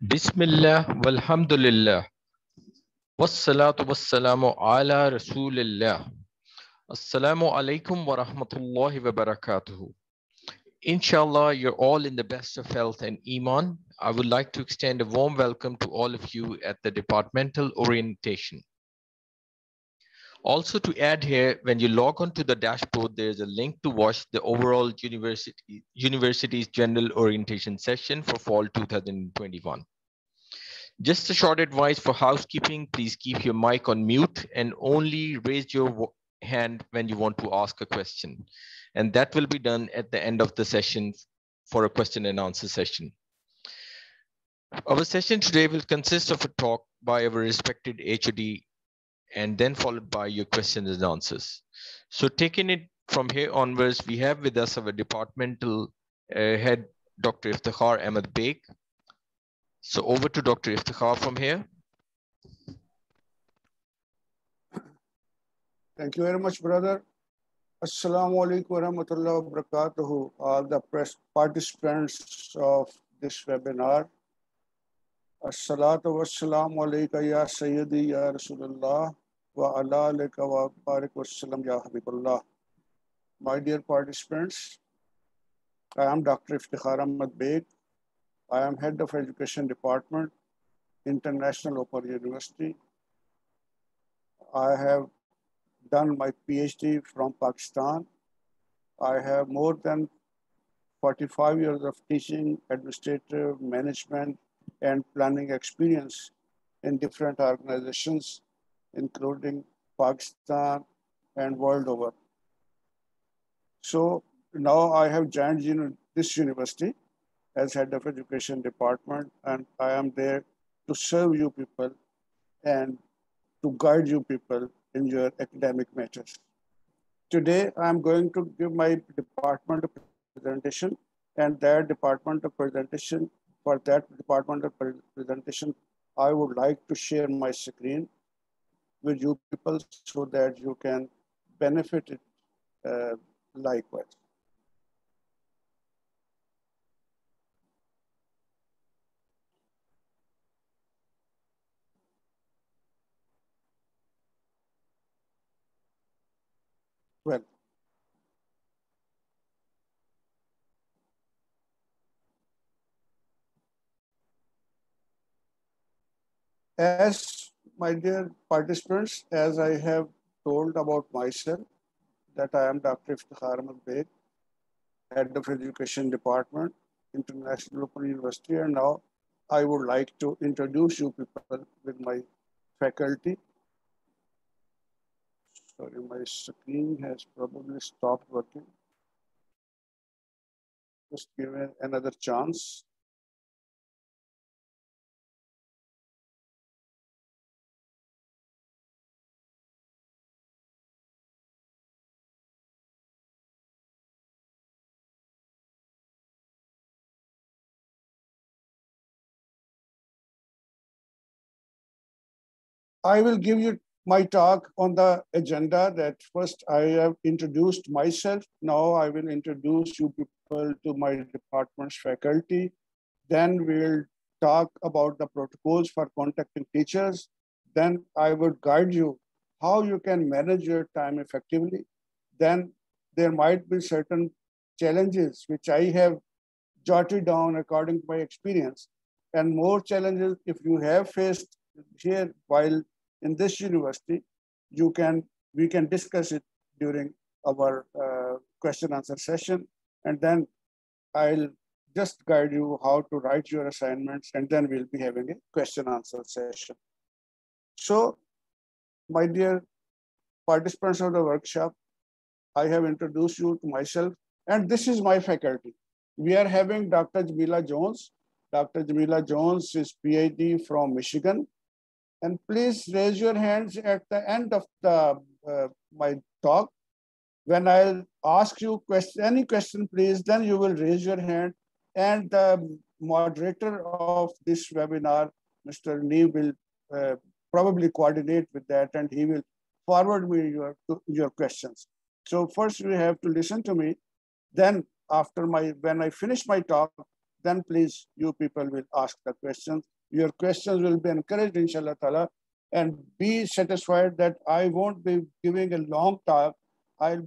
Bismillah walhamdulillah wassalatu wassalamu ala rasulillah. Assalamu alaikum wa rahmatullahi wa barakatuhu. Inshallah, you're all in the best of health and iman. I would like to extend a warm welcome to all of you at the departmental orientation. Also to add here, when you log on to the dashboard, there's a link to watch the overall university's general orientation session for fall 2021. Just a short advice for housekeeping, please keep your mic on mute and only raise your hand when you want to ask a question. And that will be done at the end of the session for a question and answer session. Our session today will consist of a talk by our respected HOD and then followed by your questions and answers. So taking it from here onwards, we have with us our departmental head, Dr. Iftikhar Ahmed Beg. So over to Dr. Iftikhar from here. Thank you very much, brother. Assalamu alaikum wa rahmatullahi wa barakatuhu, all the participants of this webinar. As-salatu wassalamu alayka ya Sayyidi ya Rasulullah wa ala alayka wa barik wassalam ya Habibullah. My dear participants, I am Dr. Iftikhar Ahmed Beg. I am Head of Education Department, International Open University. I have done my PhD from Pakistan. I have more than 45 years of teaching, administrative, management, and planning experience in different organizations, including Pakistan and world over. So now I have joined this university as Head of Education Department, and I am there to serve you people and to guide you people in your academic matters. Today, I'm going to give my department presentation, and that departmental presentation, I would like to share my screen with you people so that you can benefit it likewise. Well, as my dear participants, as I have told about myself, that I am Dr. Iftikhar Ahmed Beg, Head of Education Department, International Open University, and now I would like to introduce you people with my faculty. Sorry, my screen has probably stopped working. Just give me another chance. I will give you my talk on the agenda. That first I have introduced myself. Now I will introduce you people to my department's faculty. Then we'll talk about the protocols for contacting teachers. Then I would guide you how you can manage your time effectively. Then there might be certain challenges which I have jotted down according to my experience, and more challenges if you have faced here while in this university, we can discuss it during our question answer session, and then I'll just guide you how to write your assignments, and then we'll be having a question answer session. So, my dear participants of the workshop, I have introduced you to myself, and this is my faculty. We are having Dr. Jamila Jones. Dr. Jamila Jones is PhD from Michigan. And please raise your hands at the end of my talk. When I'll ask you any question, please, then you will raise your hand. And the moderator of this webinar, Mr. Nee, will probably coordinate with that, and he will forward me your questions. So first you have to listen to me. Then when I finish my talk, then please, you people will ask the questions. Your questions will be encouraged, inshallah ta'ala, and be satisfied that I won't be giving a long talk. I'll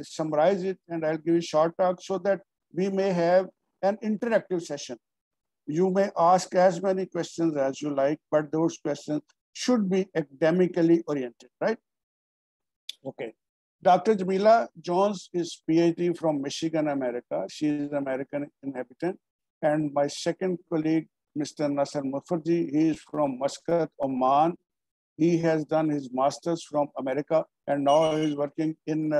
summarize it and I'll give you short talk so that we may have an interactive session. You may ask as many questions as you like, but those questions should be academically oriented, right? Okay. Dr. Jamila Jones is PhD from Michigan, America. She is an American inhabitant. And my second colleague, Mr. Nasser Mufarji, he is from Muscat, Oman. He has done his master's from America, and now he is working in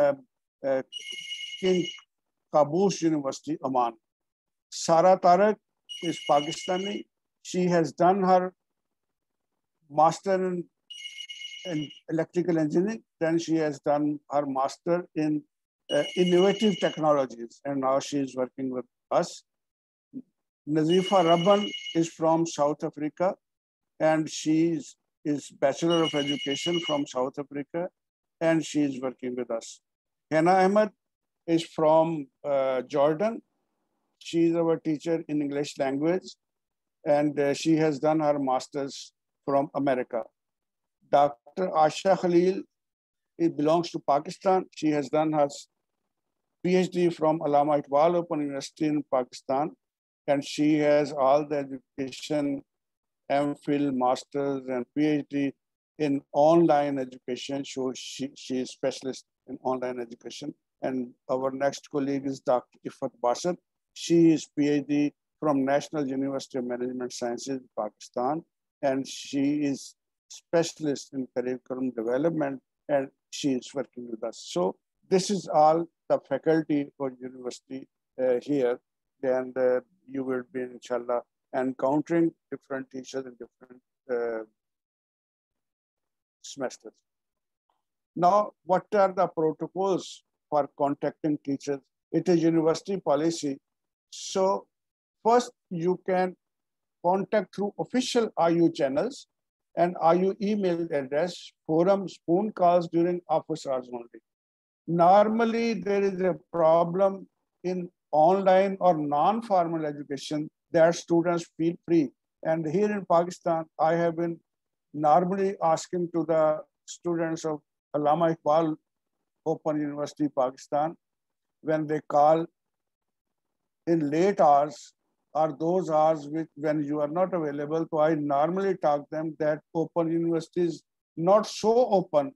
King Qaboos University, Oman. Sara Tarak is Pakistani. She has done her master in electrical engineering. Then she has done her master in innovative technologies, and now she is working with us. Nazifa Rabban is from South Africa, and she is Bachelor of Education from South Africa, and she is working with us. Hannah Ahmed is from Jordan. She is our teacher in English language, and she has done her master's from America. Dr. Asha Khalil, it belongs to Pakistan. She has done her PhD from Allama Iqbal Open University in Pakistan, and she has all the education, MPhil, Masters, and PhD in online education. So she is specialist in online education. And our next colleague is Dr. Ifat Basir. She is PhD from National University of Management Sciences, Pakistan, and she is specialist in curriculum development, and she is working with us. So this is all the faculty for university here, and you will be, inshallah, encountering different teachers in different semesters. Now, what are the protocols for contacting teachers? It is university policy. So first, you can contact through official IU channels and IU email address, forums, phone calls during office hours only. Normally, there is a problem in online or non-formal education that students feel free. And here in Pakistan, I have been normally asking to the students of Allama Iqbal Open University, Pakistan, when they call in late hours or those hours when you are not available. So I normally talk them that Open University is not so open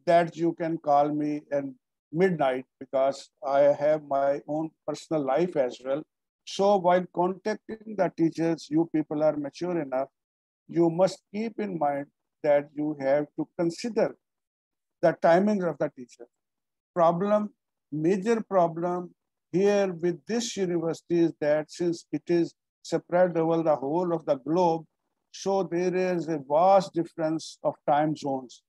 that you can call me at midnight because I have my own personal life as well. So while contacting the teachers, you people are mature enough, you must keep in mind that you have to consider the timings of the teacher. Major problem here with this university is that since it is spread over the whole of the globe, so there is a vast difference of time zones.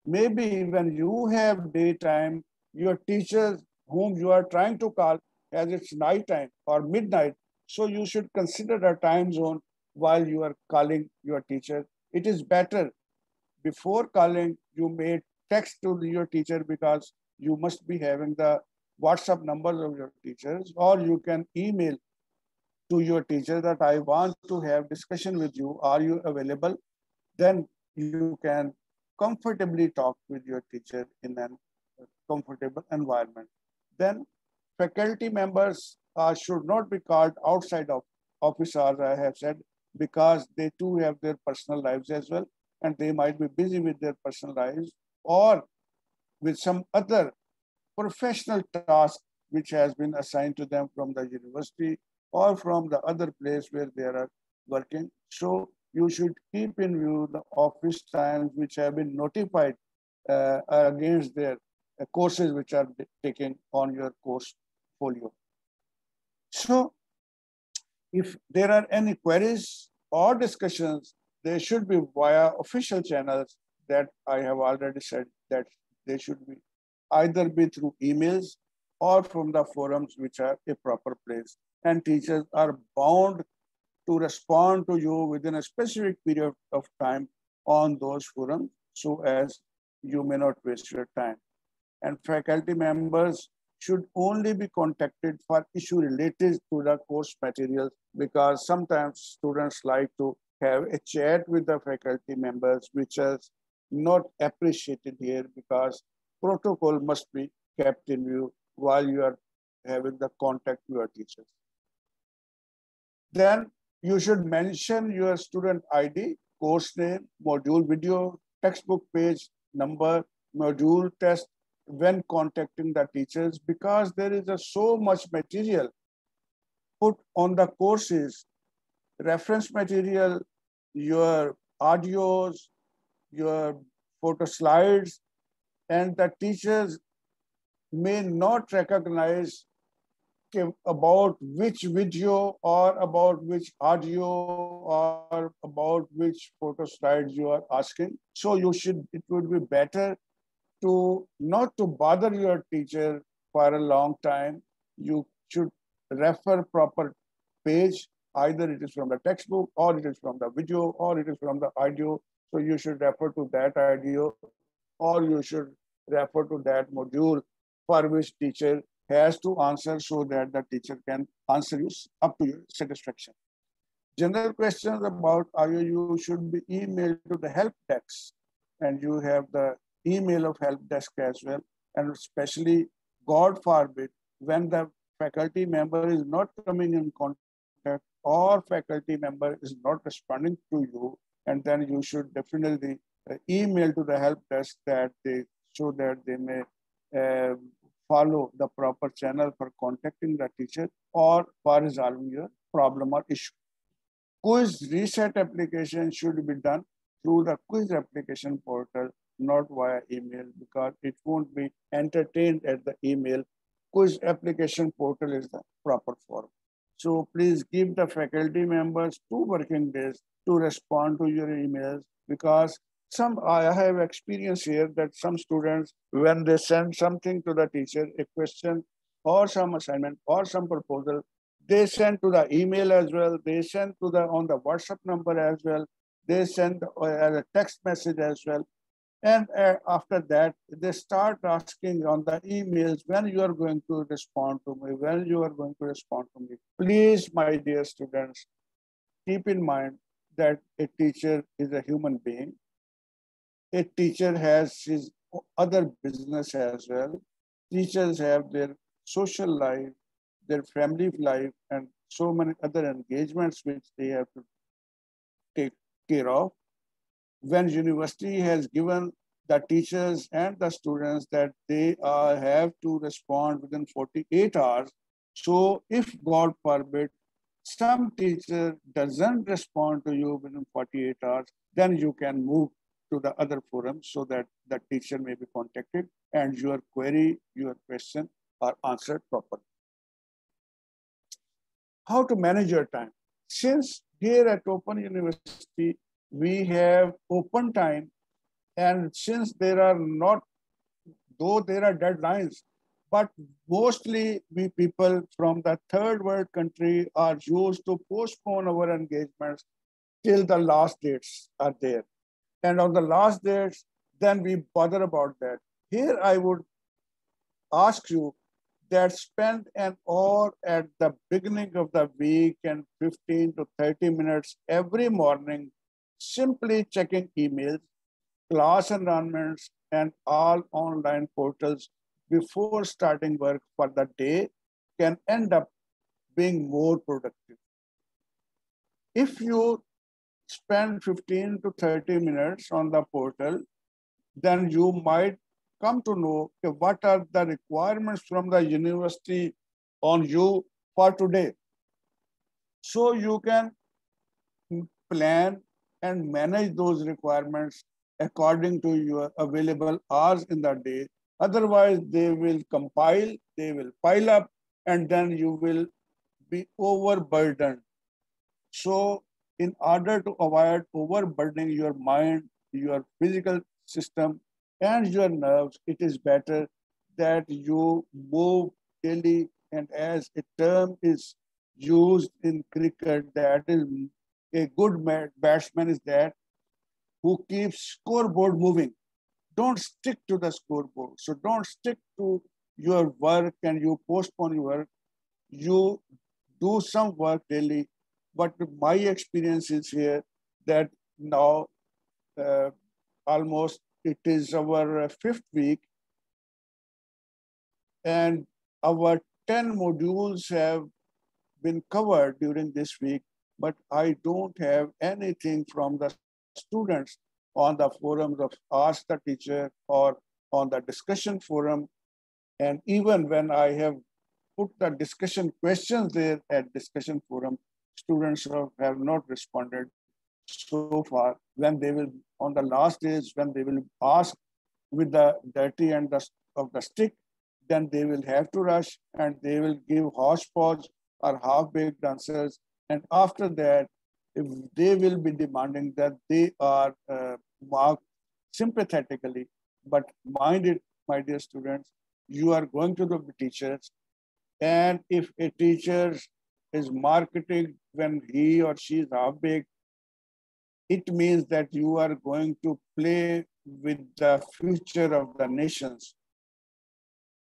Maybe when you have daytime, your teachers whom you are trying to call as it's nighttime or midnight, so you should consider the time zone while you are calling your teacher. It is better before calling, you may text to your teacher because you must be having the WhatsApp numbers of your teachers, or you can email to your teacher that I want to have discussion with you. Are you available? Then you can comfortably talk with your teacher in a comfortable environment. Then faculty members should not be called outside of office hours, I have said, because they too have their personal lives as well, and they might be busy with their personal lives or with some other professional task which has been assigned to them from the university or from the other place where they are working. So you should keep in view the office times which have been notified against their courses which are taken on your course folio. So if there are any queries or discussions, they should be via official channels that I have already said that they should be either be through emails or from the forums which are a proper place. And teachers are bound to respond to you within a specific period of time on those forums so as you may not waste your time. And faculty members should only be contacted for issue related to the course materials, because sometimes students like to have a chat with the faculty members, which is not appreciated here, because protocol must be kept in view while you are having the contact with your teachers. Then you should mention your student ID, course name, module video, textbook page number, module test when contacting the teachers, because there is so much material put on the courses, reference material, your audios, your photo slides, and the teachers may not recognize about which video or about which audio or about which photo slides you are asking. So it would be better to not to bother your teacher for a long time. You should refer proper page, either it is from the textbook or it is from the video or it is from the audio. So you should refer to that audio, or you should refer to that module for which teacher has to answer, so that the teacher can answer you up to your satisfaction. General questions about IOU should be emailed to the help desk, and you have the email of help desk as well. And especially, God forbid, when the faculty member is not coming in contact or faculty member is not responding to you, and then you should definitely email to the help desk that they, so that they may follow the proper channel for contacting the teacher or for resolving your problem or issue. Quiz reset application should be done through the quiz application portal, not via email, because it won't be entertained at the email. Quiz application portal is the proper form. So please give the faculty members 2 working days to respond to your emails, because I have experience here that some students, when they send something to the teacher, a question or some assignment or some proposal, they send to the email as well, they send to the on the WhatsApp number as well, they send as a text message as well. And after that, they start asking on the emails, when you are going to respond to me, when you are going to respond to me. Please, my dear students, keep in mind that a teacher is a human being. A teacher has his other business as well. Teachers have their social life, their family life, and so many other engagements which they have to take care of. When university has given the teachers and the students that they have to respond within 48 hours, so if God forbid, some teacher doesn't respond to you within 48 hours, then you can move to the other forum so that the teacher may be contacted and your query, your question are answered properly. How to manage your time? Since here at Open University, we have open time, and since there are not, though there are deadlines, but mostly we people from the third world country are used to postpone our engagements till the last dates are there. And on the last dates, then we bother about that. Here I would ask you that spend an hour at the beginning of the week and 15 to 30 minutes every morning simply checking emails, class environments, and all online portals before starting work for the day can end up being more productive. If you spend 15 to 30 minutes on the portal, then you might come to know what are the requirements from the university on you for today. So you can plan and manage those requirements according to your available hours in the day. Otherwise, they will compile, they will pile up, and then you will be overburdened. So in order to avoid overburdening your mind, your physical system, and your nerves, it is better that you move daily. And as a term is used in cricket, that is a good batsman is that who keeps scoreboard moving. Don't stick to the scoreboard. So don't stick to your work and you postpone your work. You do some work daily, but my experience is here that now almost it is our fifth week, and our 10 modules have been covered during this week, but I don't have anything from the students on the forums of Ask the Teacher or on the discussion forum. And even when I have put the discussion questions there at discussion forum, students have not responded so far. When they will, on the last days, when they will ask with the dirty end of the stick, then they will have to rush and they will give hodgepodge or half-baked answers. And after that, if they will be demanding that they are marked sympathetically, but mind it, my dear students, you are going to the teachers, and if a teacher is marketing when he or she is half-baked, it means that you are going to play with the future of the nations.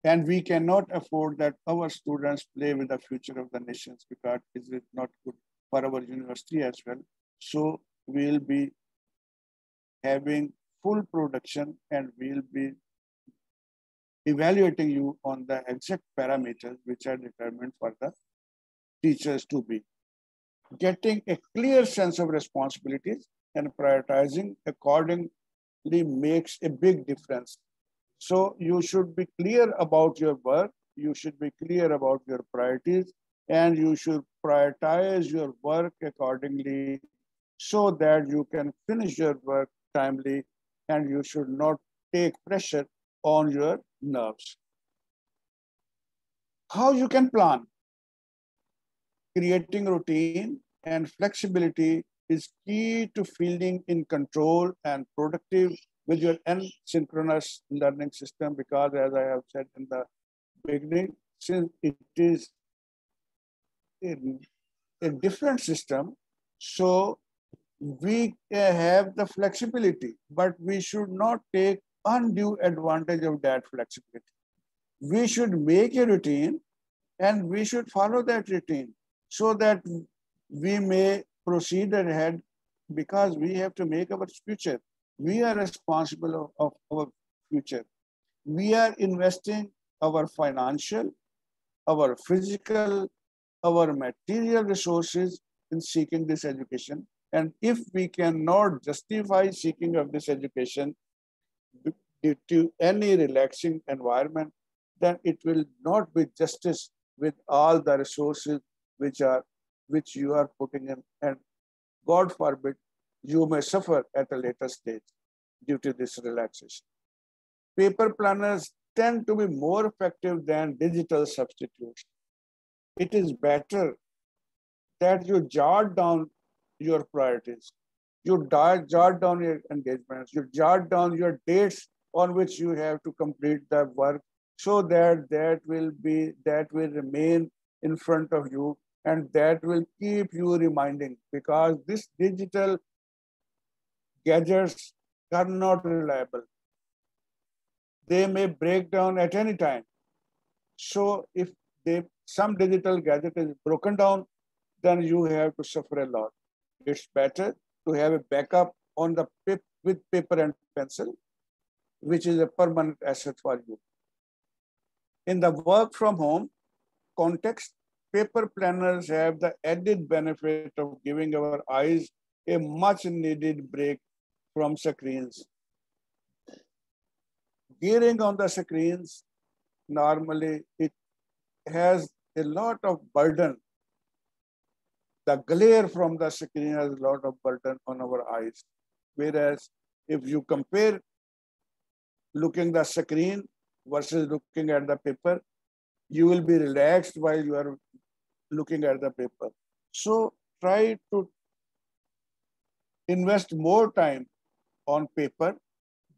And we cannot afford that our students play with the future of the nations because it is not good for our university as well. So we'll be having full production and we'll be evaluating you on the exact parameters which are determined for the teachers to be. Getting a clear sense of responsibilities and prioritizing accordingly makes a big difference. So you should be clear about your work, you should be clear about your priorities, and you should prioritize your work accordingly so that you can finish your work timely, and you should not take pressure on your nerves. How you can plan? Creating routine and flexibility is key to feeling in control and productive with your asynchronous learning system, because as I have said in the beginning, since it is a different system, so we have the flexibility, but we should not take undue advantage of that flexibility. We should make a routine and we should follow that routine so that we may proceed ahead, because we have to make our future. We are responsible of our future. We are investing our financial, our physical, our material resources in seeking this education. And if we cannot justify seeking of this education due to any relaxing environment, then it will not be justice with all the resources which you are putting in, and God forbid, you may suffer at a later stage due to this relaxation. Paper planners tend to be more effective than digital substitutes. It is better that you jot down your priorities, you jot down your engagements, you jot down your dates on which you have to complete the work, so that that will remain in front of you, and that will keep you reminding, because this digital gadgets are not reliable. They may break down at any time. So if some digital gadget is broken down, then you have to suffer a lot. It's better to have a backup on the with paper and pencil, which is a permanent asset for you. In the work from home context, paper planners have the added benefit of giving our eyes a much needed break from screens. Gearing on the screens, normally it has a lot of burden. The glare from the screen has a lot of burden on our eyes. Whereas if you compare looking the screen versus looking at the paper, you will be relaxed while you are looking at the paper. So try to invest more time on paper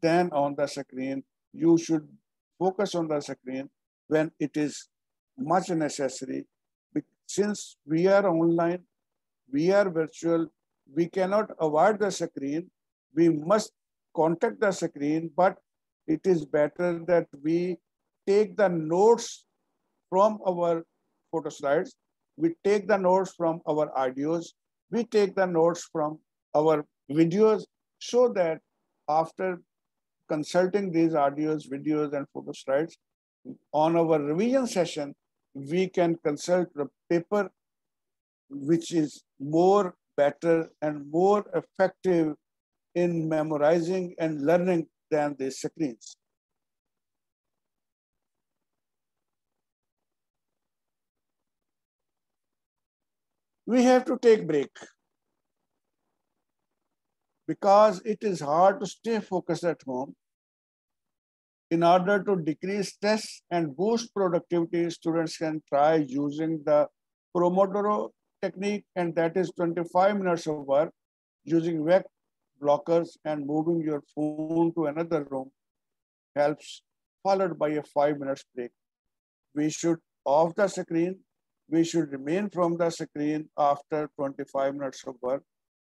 than on the screen. You should focus on the screen when it is much necessary. Since we are online, we are virtual, we cannot avoid the screen. We must contact the screen, but it is better that we take the notes from our photo slides, we take the notes from our audios, we take the notes from our videos, so that after consulting these audios, videos, and photo slides, on our revision session, we can consult the paper which is more better and more effective in memorizing and learning than the screens. We have to take break because it is hard to stay focused at home. In order to decrease stress and boost productivity, students can try using the Pomodoro technique, and that is 25 minutes of work using web blockers and moving your phone to another room helps, followed by a 5 minutes break. We should off the screen. We should remain from the screen after 25 minutes of work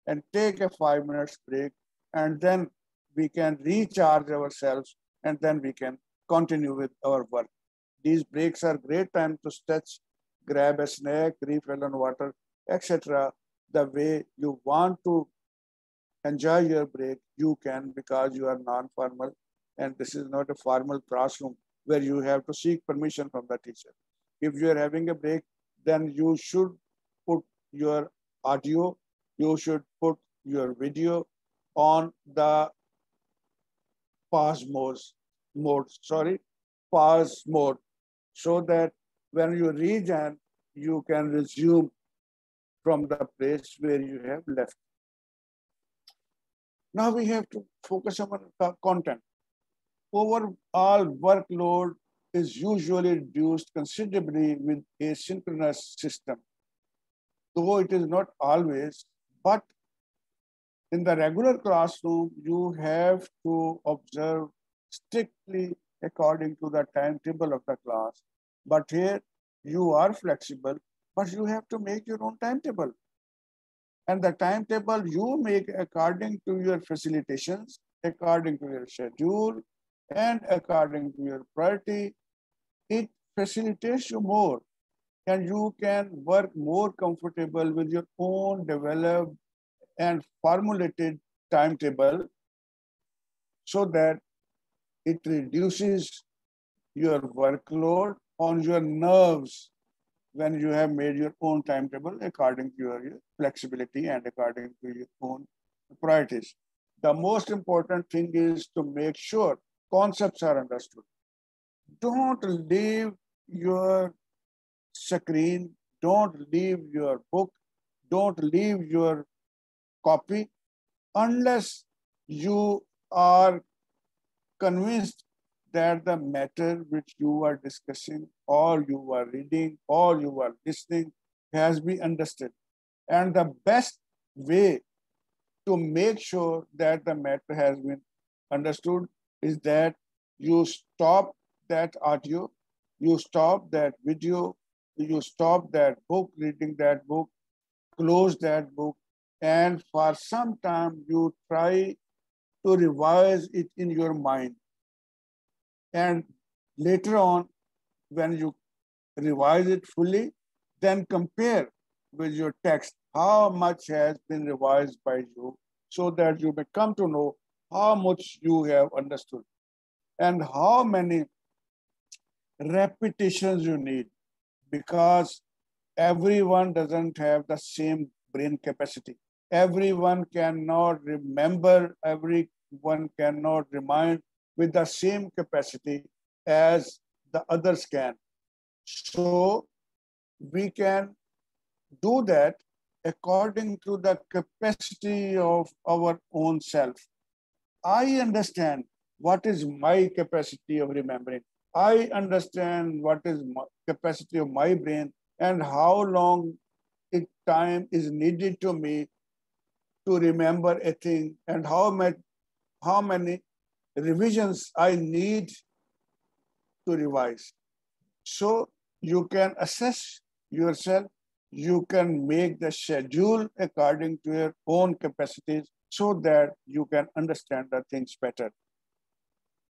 and take a 5 minutes break, and then we can recharge ourselves, and then we can continue with our work. These breaks are great time to stretch, grab a snack, refill on water, etc. The way you want to enjoy your break, you can, because you are non-formal and this is not a formal classroom where you have to seek permission from the teacher. If you are having a break, then you should put your audio, you should put your video on the pause mode, so that when you rejoin, you can resume from the place where you have left. Now we have to focus on the content. Overall workload is usually reduced considerably with asynchronous system, though it is not always, but in the regular classroom, you have to observe strictly according to the timetable of the class. But here you are flexible, but you have to make your own timetable. And the timetable you make according to your facilitations, according to your schedule, and according to your priority, it facilitates you more. And you can work more comfortable with your own developed and formulated timetable, so that it reduces your workload on your nerves when you have made your own timetable according to your flexibility and according to your own priorities. The most important thing is to make sure concepts are understood. Don't leave your screen, don't leave your book, don't leave your copy unless you are convinced that the matter which you are discussing or you are reading or you are listening has been understood. And the best way to make sure that the matter has been understood is that you stop that audio, you stop that video, you stop that book, reading that book, close that book, and for some time you try to revise it in your mind. And later on, when you revise it fully, then compare with your text how much has been revised by you, so that you may come to know how much you have understood and how many repetitions you need, because everyone doesn't have the same brain capacity. Everyone cannot remember, everyone cannot remind with the same capacity as the others can. So we can do that according to the capacity of our own self. I understand what is my capacity of remembering. I understand what is my capacity of my brain and how long time is needed to me to remember a thing, and how many revisions I need to revise. So you can assess yourself, you can make the schedule according to your own capacities, so that you can understand the things better.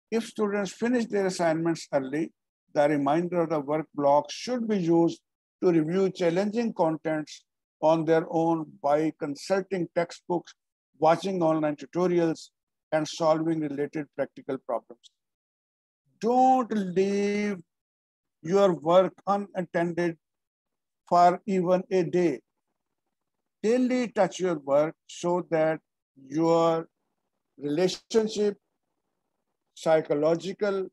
If students finish their assignments early, The reminder of the work blocks should be used to review challenging contents on their own by consulting textbooks, watching online tutorials, and solving related practical problems. Don't leave your work unattended for even a day. Daily touch your work so that your relationship, psychological,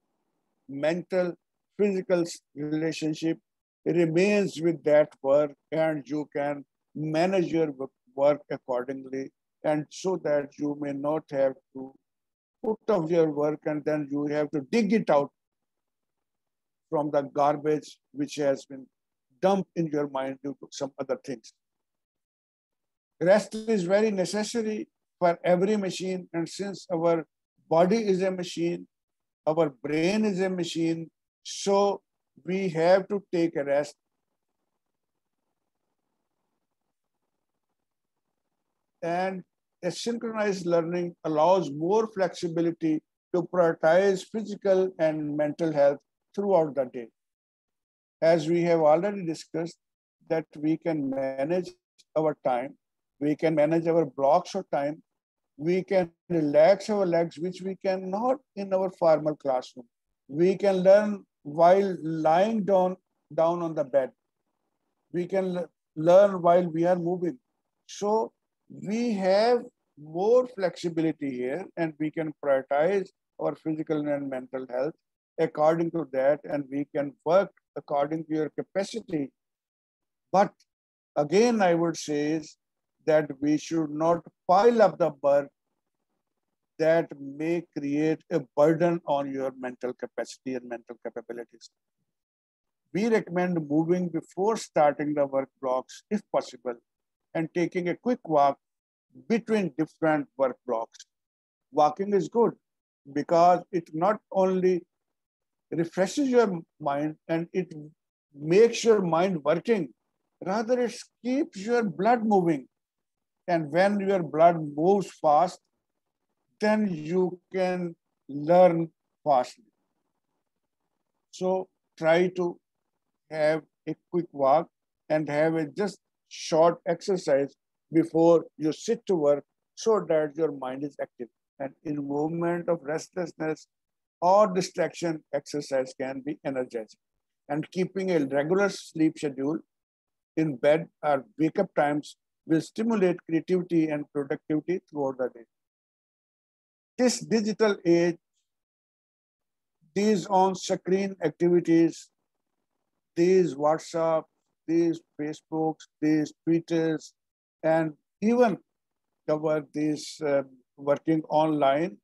mental, physical relationship remains with that work, and you can manage your work accordingly, and so that you may not have to put off your work and then you have to dig it out from the garbage which has been dumped in your mind due to some other things. Rest is very necessary for every machine, and since our body is a machine, our brain is a machine, so we have to take a rest. And a synchronized learning allows more flexibility to prioritize physical and mental health throughout the day. As we have already discussed, that we can manage our time, we can manage our blocks of time, we can relax our legs, which we cannot in our formal classroom. We can learn while lying down on the bed. We can learn while we are moving. So we have more flexibility here, and we can prioritize our physical and mental health according to that, and we can work according to your capacity. But again, I would say is that we should not pile up the work that may create a burden on your mental capacity and mental capabilities. We recommend moving before starting the work blocks if possible, and taking a quick walk between different work blocks. Walking is good because it not only refreshes your mind and it makes your mind working, rather it keeps your blood moving. And when your blood moves fast, then you can learn fastly. So try to have a quick walk and have a just short exercise before you sit to work so that your mind is active. And in moment of restlessness or distraction, exercise can be energizing. And keeping a regular sleep schedule in bed or wake up times will stimulate creativity and productivity throughout the day. This digital age, these on-screen activities, these WhatsApp, these Facebooks, these Twitters, and even these working online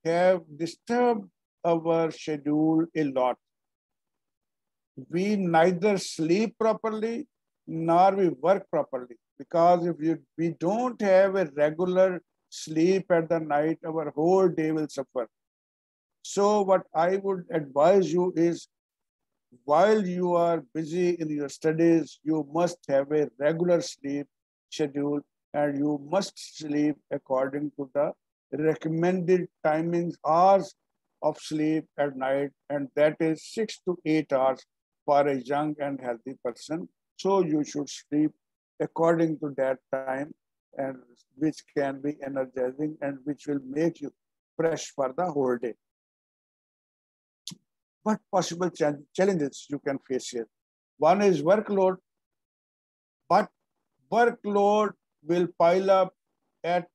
have disturbed our schedule a lot. We neither sleep properly nor we work properly, because if we don't have a regular sleep at the night, our whole day will suffer. So what I would advise you is, while you are busy in your studies, you must have a regular sleep schedule, and you must sleep according to the recommended timings, hours of sleep at night, and that is 6 to 8 hours for a young and healthy person. So you should sleep according to that time, and which can be energizing and which will make you fresh for the whole day. What possible challenges you can face here? One is workload, but workload will pile up at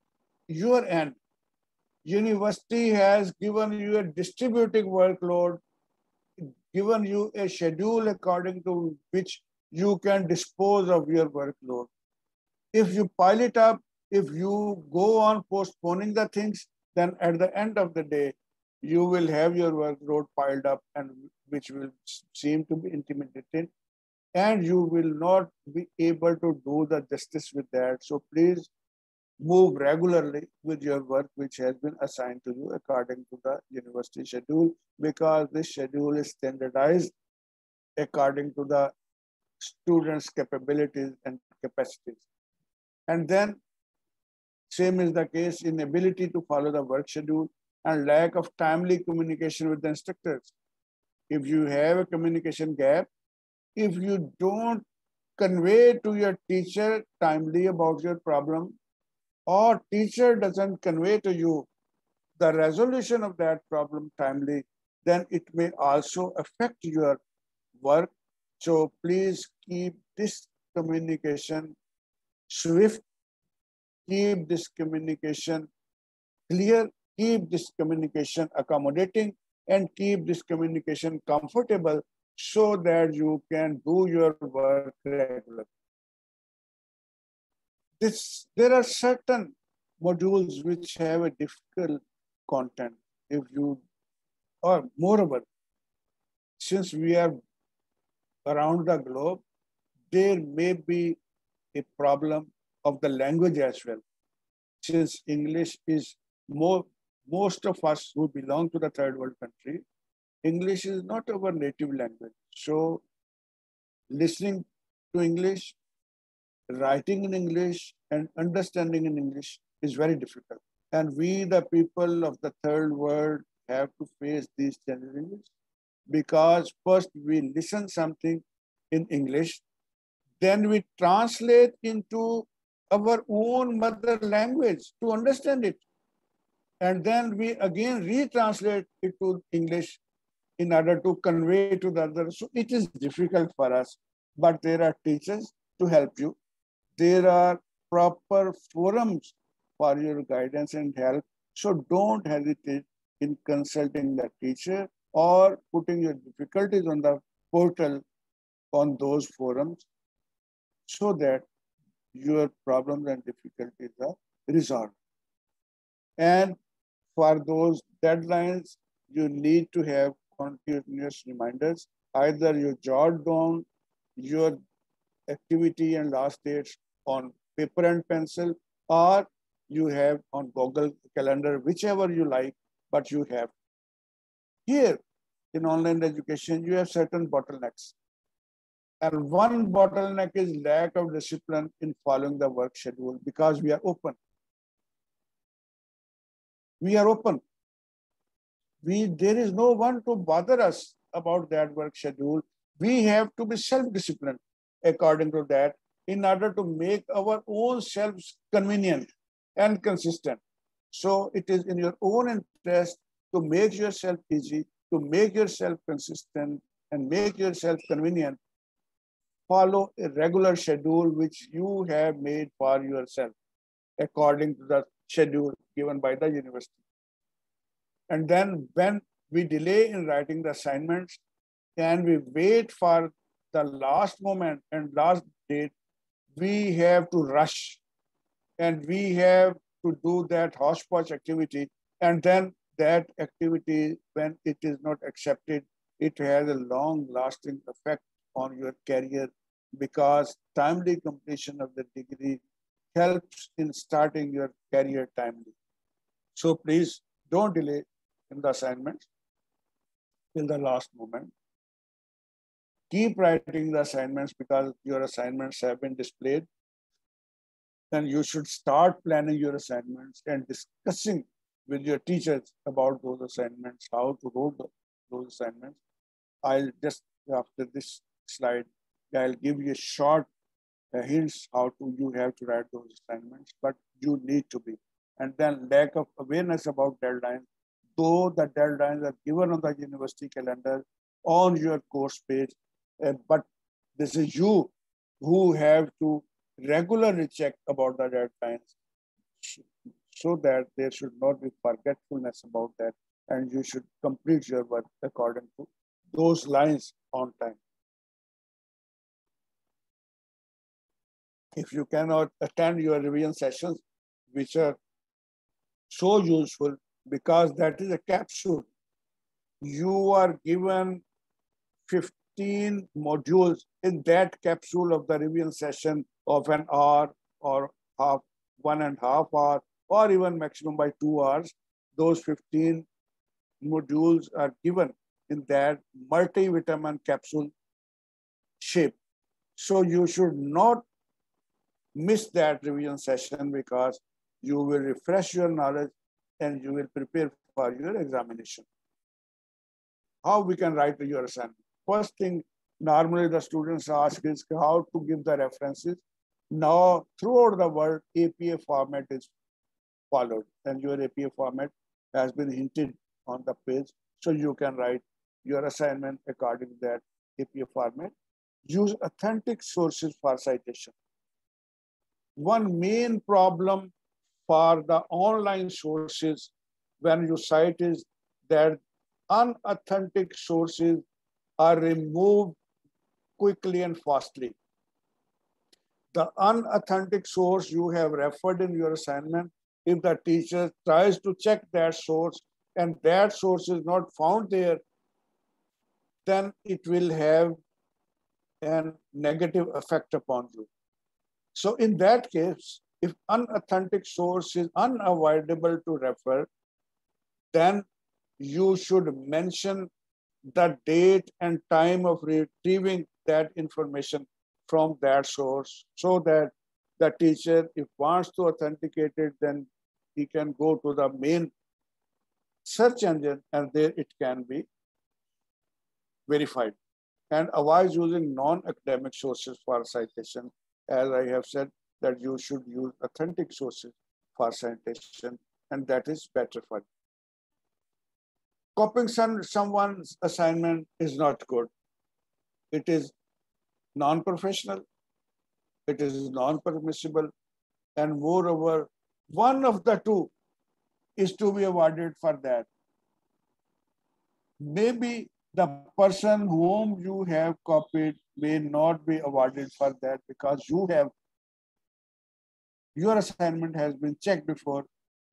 your end. University has given you a distributing workload, given you a schedule according to which you can dispose of your workload. If you pile it up, if you go on postponing the things, then at the end of the day, you will have your workload piled up, and which will seem to be intimidating, and you will not be able to do the justice with that. So please move regularly with your work which has been assigned to you according to the university schedule, because this schedule is standardized according to the students' capabilities and capacities. And then same is the case in ability to follow the work schedule and lack of timely communication with the instructors. if you have a communication gap, if you don't convey to your teacher timely about your problem, or teacher doesn't convey to you the resolution of that problem timely, then it may also affect your work. So please keep this communication swift, keep this communication clear, keep this communication accommodating, and keep this communication comfortable so that you can do your work regularly. There are certain modules which have a difficult content. If you, or moreover, since we are around the globe, there may be a problem of the language as well. Since English is most of us who belong to the third world country, English is not our native language. So listening to English, writing in English, and understanding in English is very difficult. And we, the people of the third world, have to face these challenges because first we listen something in English, then we translate into our own mother language to understand it. And then we again retranslate it to English in order to convey to the other. So it is difficult for us, but there are teachers to help you. There are proper forums for your guidance and help. So don't hesitate in consulting the teacher or putting your difficulties on the portal on those forums so that your problems and difficulties are resolved. And for those deadlines, you need to have continuous reminders. Either you jot down your activity and last dates on paper and pencil, or you have on Google Calendar, whichever you like, but you have. Here in online education, you have certain bottlenecks. And one bottleneck is lack of discipline in following the work schedule because we are open. We are open. There is no one to bother us about that work schedule. We have to be self-disciplined according to that in order to make our own selves convenient and consistent. So it is in your own interest to make yourself easy, to make yourself consistent, and make yourself convenient. Follow a regular schedule which you have made for yourself according to the schedule given by the university. And then when we delay in writing the assignments and we wait for the last moment and last date, we have to rush and we have to do that hodgepodge activity. And then that activity, when it is not accepted, it has a long-lasting effect on your career because timely completion of the degree helps in starting your career timely. So please don't delay in the assignments till the last moment. Keep writing the assignments because your assignments have been displayed. Then you should start planning your assignments and discussing with your teachers about those assignments, how to write those assignments. I'll just, after this slide, I'll give you a short hints how you have to write those assignments, but you need to be. And then lack of awareness about deadlines, though the deadlines are given on the university calendar on your course page, but this is you who have to regularly check about the deadlines so that there should not be forgetfulness about that, and you should complete your work according to those lines on time. If you cannot attend your revision sessions, which are so useful because that is a capsule, you are given 15 modules in that capsule of the revision session of an hour or 1.5 hours, or even maximum by 2 hours. Those 15 modules are given in that multivitamin capsule shape. So you should not miss that revision session because you will refresh your knowledge and you will prepare for your examination. how we can write your assignment. First thing, normally the students ask is how to give the references. Now, throughout the world, APA format is followed, and your APA format has been hinted on the page, so you can write your assignment according to that APA format. Use authentic sources for citation. One main problem for the online sources when you cite is that unauthentic sources are removed quickly and fastly. The unauthentic source you have referred in your assignment, if the teacher tries to check that source and that source is not found there, then it will have a negative effect upon you. So in that case, if unauthentic source is unavoidable to refer, then you should mention the date and time of retrieving that information from that source, so that the teacher, if wants to authenticate it, then he can go to the main search engine and there it can be verified. And avoid using non-academic sources for citation. As I have said, that you should use authentic sources for citation, and that is better for you. Copying someone's assignment is not good. It is non-professional, it is non-permissible, and moreover, one of the two is to be awarded for that. Maybe the person whom you have copied may not be awarded for that because your assignment has been checked before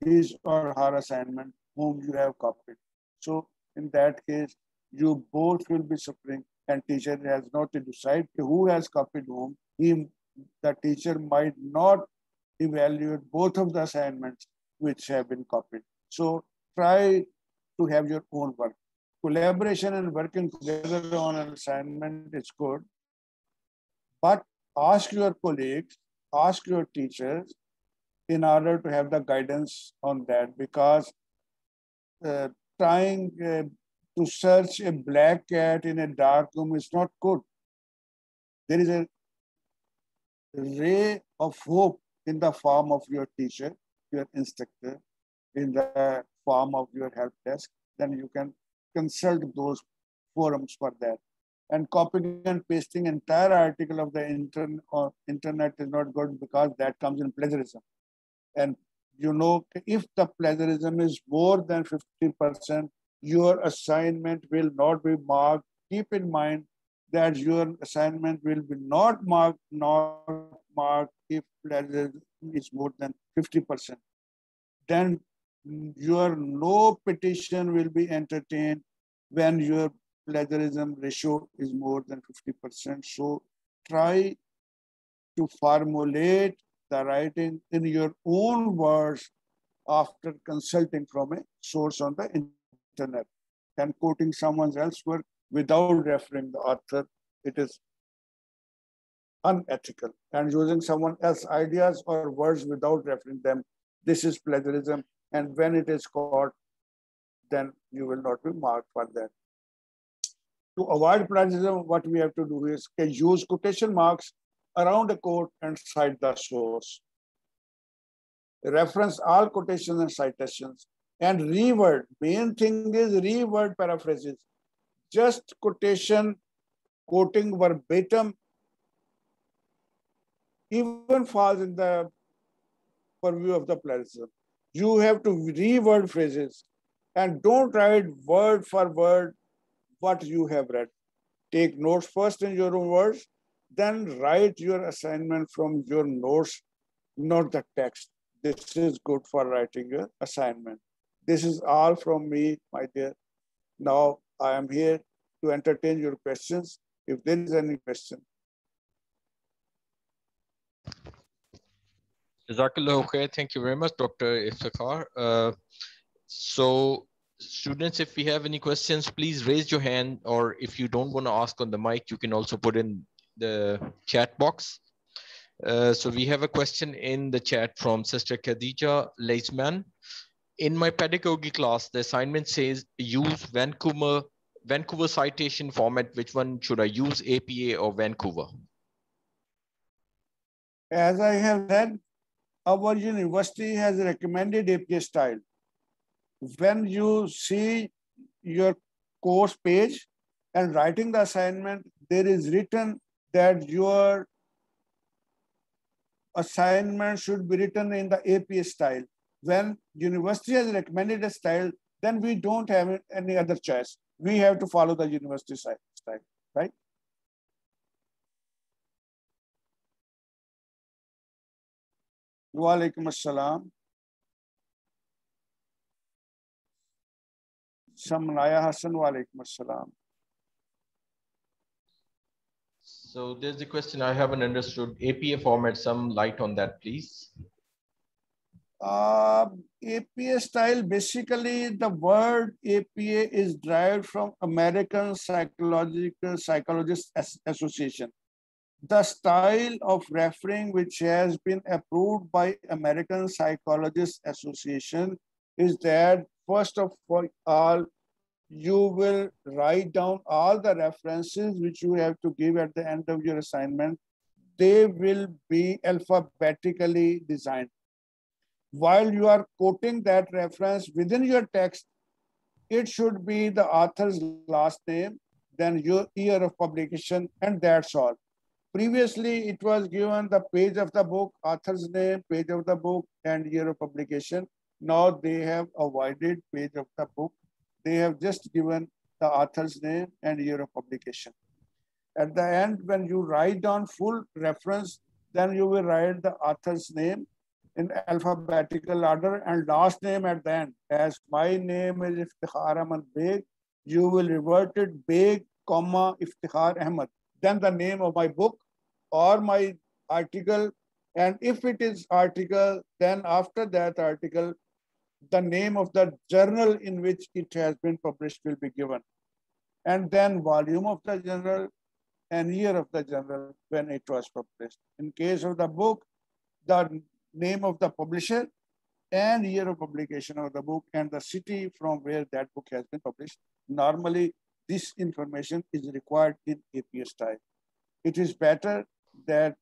his or her assignment whom you have copied. So in that case, you both will be suffering, and teacher has not to decide who has copied whom. The teacher might not evaluate both of the assignments which have been copied. So try to have your own work. Collaboration and working together on an assignment is good, but ask your colleagues, ask your teachers in order to have the guidance on that, because trying to search a black cat in a dark room is not good. There is a ray of hope in the form of your teacher, your instructor, in the form of your help desk. Then you can consult those forums for that. And copying and pasting entire article of the internet is not good, because that comes in plagiarism. And you know, if the plagiarism is more than 50%, your assignment will not be marked. Keep in mind that your assignment will be not marked if plagiarism is more than 50%. Then your no petition will be entertained when your plagiarism ratio is more than 50%. So try to formulate the writing in your own words after consulting from a source on the internet. And quoting someone else's work without referring the author, it is unethical. And using someone else's ideas or words without referring them, this is plagiarism. And when it is caught, then you will not be marked for that. To avoid plagiarism, what we have to do is use quotation marks around a quote and cite the source. Reference all quotations and citations, and reword. Main thing is reword paraphrases. Just quotation, quoting verbatim, even falls in the purview of the plagiarism. You have to reword phrases, and don't write word for word what you have read. Take notes first in your own words, then write your assignment from your notes, not the text. This is good for writing your assignment. This is all from me, my dear. Now I am here to entertain your questions. If there is any question. Jazakallah khair. Thank you very much, Dr. Iftikhar. So students, if we have any questions, please raise your hand, or if you don't want to ask on the mic, you can also put in the chat box. So we have a question in the chat from Sister Khadija Leisman. In my pedagogy class, the assignment says use Vancouver Vancouver citation format, which one should I use, APA or Vancouver? As I have said, our university has recommended APA style. When you see your course page and writing the assignment, there is written that your assignment should be written in the APA style. When university has recommended a style, then we don't have any other choice. We have to follow the university style, right? Wa alaikum assalam. Samnaya Hassan, wa alaikum assalam. So there's a question I haven't understood. APA format, some light on that, please. APA style, basically the word APA is derived from American Psychologist Association. The style of referring which has been approved by American Psychologist Association is that first of all, you will write down all the references which you have to give at the end of your assignment. They will be alphabetically designed. While you are quoting that reference within your text, it should be the author's last name, then your year of publication, and that's all. Previously, it was given the page of the book, author's name, page of the book, and year of publication. Now they have avoided page of the book. They have just given the author's name and year of publication. At the end, when you write down full reference, then you will write the author's name in alphabetical order and last name at the end. As my name is Iftikhar Ahmad Beg, you will revert it Beg, comma, Iftikhar Ahmad. Then the name of my book or my article. And if it is article, then after that article, the name of the journal in which it has been published will be given. And then volume of the journal and year of the journal when it was published. In case of the book, the name of the publisher and year of publication of the book and the city from where that book has been published. Normally, this information is required in APA style. It is better that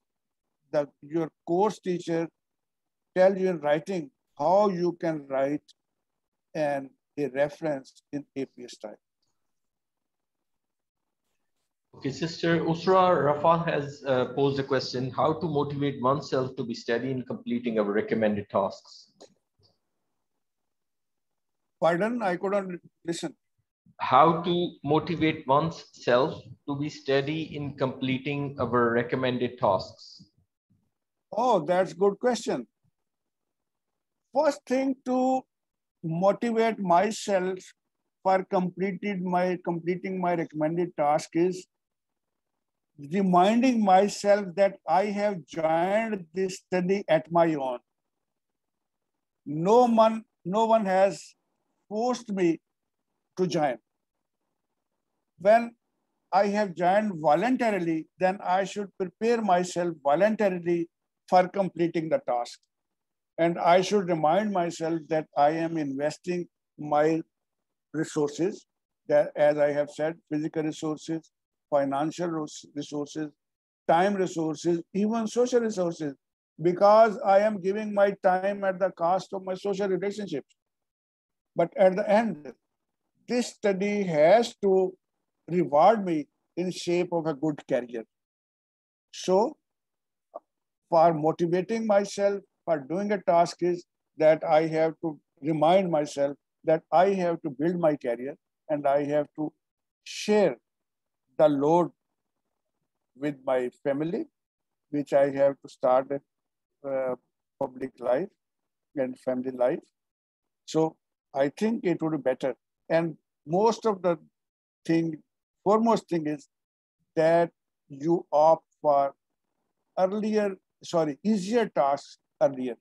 your course teacher tell you in writing how you can write a reference in APA style. Okay, Sister Usra Rafa has posed a question: how to motivate oneself to be steady in completing our recommended tasks? Pardon, I couldn't listen. How to motivate oneself to be steady in completing our recommended tasks? Oh, that's a good question. First thing to motivate myself for completing my recommended task is reminding myself that I have joined this study at my own. No one has forced me to join. When I have joined voluntarily, then I should prepare myself voluntarily for completing the task. And I should remind myself that I am investing my resources, that, as I have said, physical resources, financial resources, time resources, even social resources, because I am giving my time at the cost of my social relationships. But at the end, this study has to reward me in shape of a good career. So for motivating myself for doing a task is that I have to remind myself that I have to build my career and I have to share the load with my family, which I have to start public life and family life. So I think it would be better. And most of the foremost thing is that you opt for easier tasks earlier.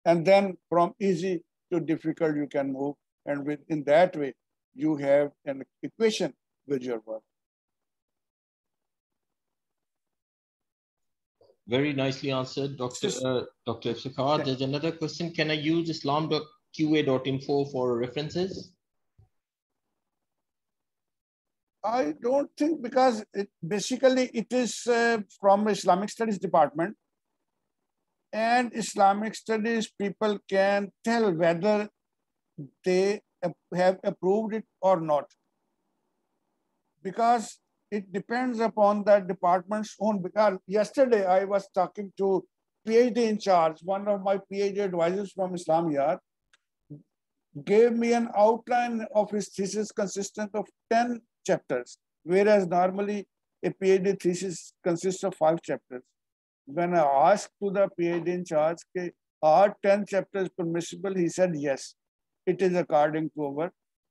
And then from easy to difficult, you can move. And in that way, you have an equation with your work. Very nicely answered, Dr. Iftikhar. Okay. There's another question. Can I use islam.qa.info for references? I don't think, because basically it is from Islamic Studies department, and Islamic Studies people can tell whether they have approved it or not, because it depends upon the department's own. Because yesterday I was talking to PhD in charge, one of my PhD advisors from Islamiyat, gave me an outline of his thesis consistent of 10 chapters, whereas normally a PhD thesis consists of 5 chapters. When I asked to the PhD in charge, are 10 chapters permissible? He said, yes, it is according to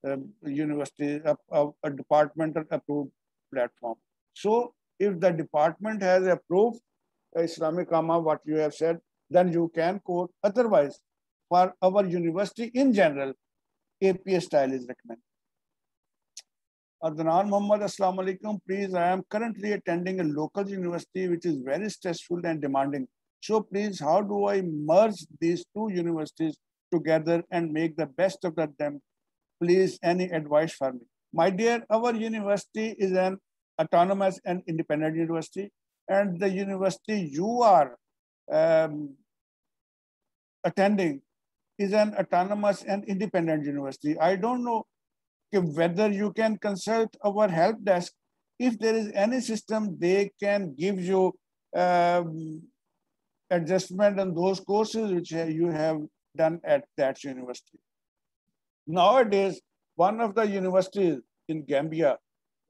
our university, a departmental approved platform. So if the department has approved Islamic Amma, what you have said, then you can quote. Otherwise, for our university in general, APA style is recommended. Adnan Muhammad, Assalamu alaikum. Please, I am currently attending a local university which is very stressful and demanding. So please, how do I merge these two universities together and make the best of them? Please, any advice for me? My dear, our university is an autonomous and independent university, and the university you are attending is an autonomous and independent university. I don't know whether you can consult our help desk. If there is any system, they can give you adjustment on those courses which you have done at that university. Nowadays, one of the universities in Gambia,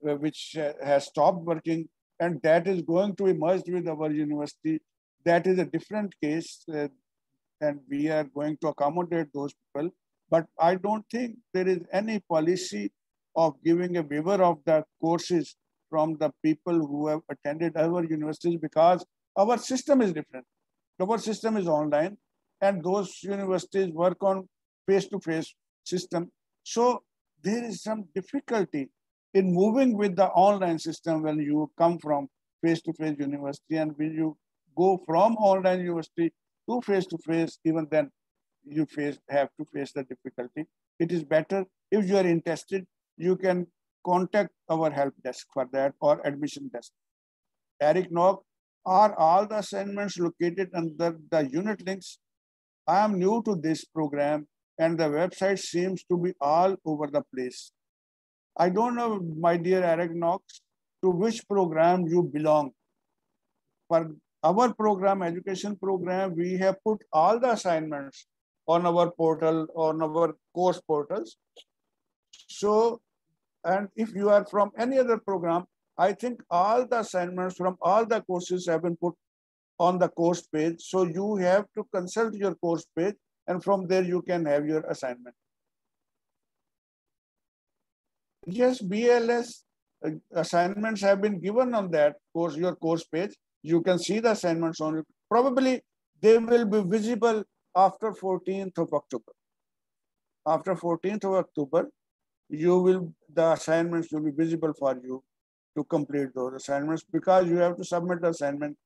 which has stopped working, and that is going to be merged with our university, that is a different case, and we are going to accommodate those people. But I don't think there is any policy of giving a waiver of the courses from the people who have attended our universities, because our system is different. Our system is online, and those universities work on face-to-face system. So there is some difficulty in moving with the online system when you come from face-to-face university, and when you go from online university to face-to-face, even then you have to face the difficulty. It is better if you are interested, you can contact our help desk for that, or admission desk. Eric Nock, are all the assignments located under the unit links? I am new to this program and the website seems to be all over the place. I don't know, my dear Eric Knox, to which program you belong. For our program, education program, we have put all the assignments on our portal, on our course portals. So, and if you are from any other program, I think all the assignments from all the courses have been put on the course page. So you have to consult your course page, and from there you can have your assignment. Yes, BLS assignments have been given on that course, your course page. You can see the assignments on it. Probably they will be visible after 14th of October. After 14th of October, the assignments will be visible for you to complete those assignments, because you have to submit the assignment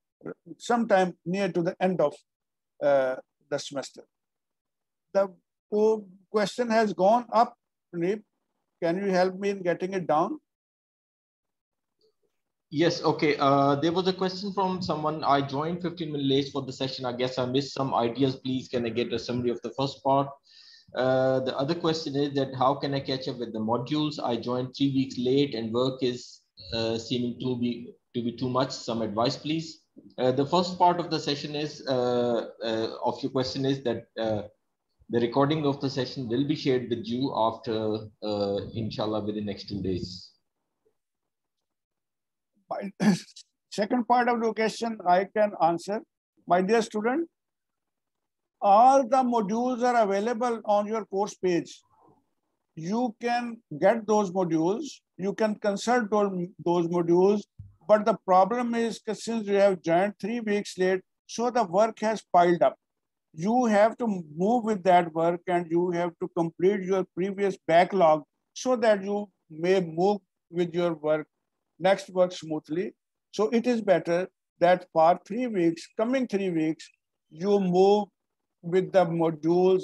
sometime near to the end of the semester. The question has gone up, Praneep. Can you help me in getting it down? Yes, okay. There was a question from someone. I joined 15 minutes late for the session. I guess I missed some ideas. Please, can I get a summary of the first part? The other question is that how can I catch up with the modules? I joined 3 weeks late and work is seeming to be too much. Some advice, please. The first part of the session is, of your question is that the recording of the session will be shared with you after, inshallah, within the next 2 days. Second part of the question I can answer. My dear student, all the modules are available on your course page. You can get those modules, you can consult those modules, but the problem is that since you have joined 3 weeks late, so the work has piled up. You have to move with that work and you have to complete your previous backlog so that you may move with your work, next work smoothly. So it is better that for 3 weeks, coming 3 weeks, you move with the modules,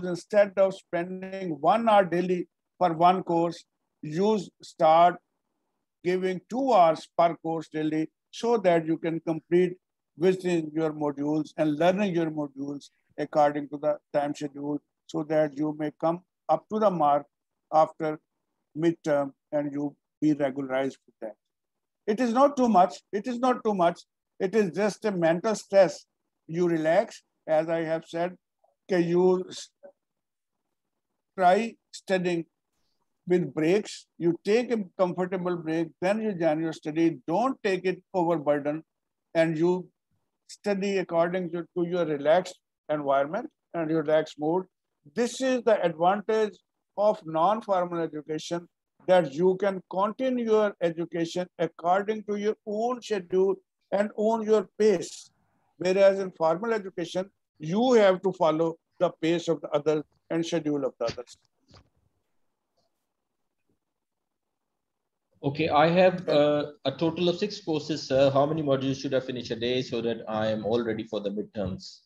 instead of spending 1 hour daily for one course. you start giving 2 hours per course daily so that you can complete visiting your modules and learning your modules according to the time schedule so that you may come up to the mark after midterm and you be regularized with that. It is not too much. It is not too much. It is just a mental stress. You relax, as I have said, can you try studying with breaks. You take a comfortable break, then you join your study. Don't take it overburden, and you study according to your relaxed environment and your relaxed mood. This is the advantage of non-formal education, that you can continue your education according to your own schedule and own your pace. Whereas in formal education, you have to follow the pace of the others and schedule of the others. Okay, I have a total of 6 courses, sir. How many modules should I finish a day so that I am all ready for the midterms?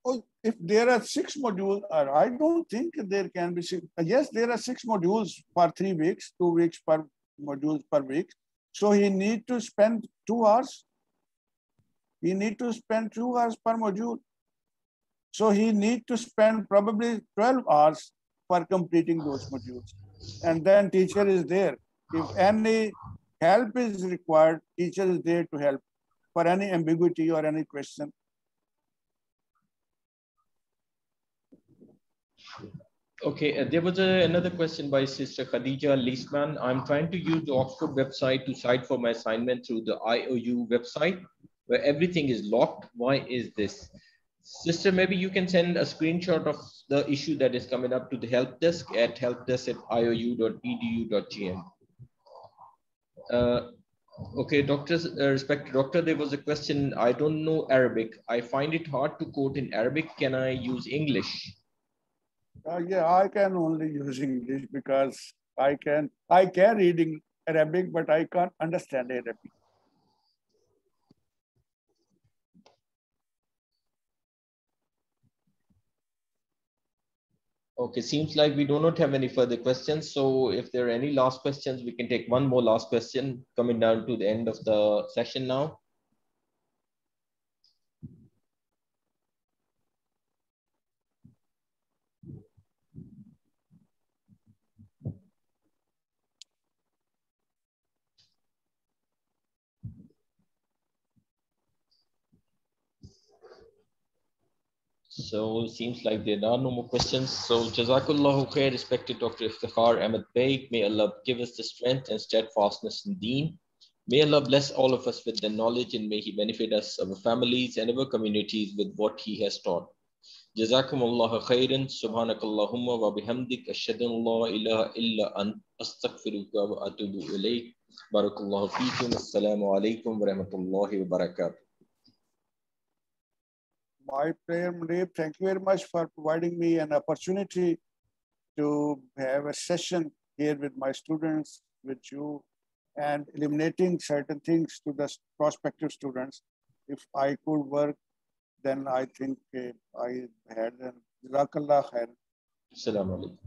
Oh, if there are 6 modules, I don't think there can be 6. Yes, there are 6 modules for 3 weeks, 2 weeks per modules per week. So he need to spend 2 hours. He need to spend 2 hours per module. So he need to spend probably 12 hours for completing those modules. And then teacher is there. If any help is required, teacher is there to help for any ambiguity or any question. Okay, there was another question by Sister Khadija Leisman. I'm trying to use the Oxford website to cite for my assignment through the IOU website, where everything is locked. Why is this? Sister, maybe you can send a screenshot of the issue that is coming up to the help desk at helpdesk@iou.edu.gm. Okay, doctors, respected doctor, there was a question. I don't know Arabic. I find it hard to quote in Arabic. Can I use English? Yeah, I can only use English because I can read Arabic, but I can't understand Arabic. Okay, seems like we do not have any further questions. So if there are any last questions, we can take one more last question coming down to the end of the session now. So seems like there are no more questions. So Jazakallahu khair, respected Dr. Iftikhar Ahmed Beg. May Allah give us the strength and steadfastness in deen. May Allah bless all of us with the knowledge, and may He benefit us, our families, and our communities with what He has taught. Jazakumullahu khairan. Subhanakallahumma wa bihamdik. Ashhadu an la ilaha illa ant. Astaghfiruka wa atubu ilayk. Barakallahu feekum. Assalamu alaikum wa rahmatullahi wa barakatuh. My prayer, Munib, thank you very much for providing me an opportunity to have a session here with my students, with you, and eliminating certain things to the prospective students. If I could work, then I think I had an Jazakallah khair. Assalamu alaikum.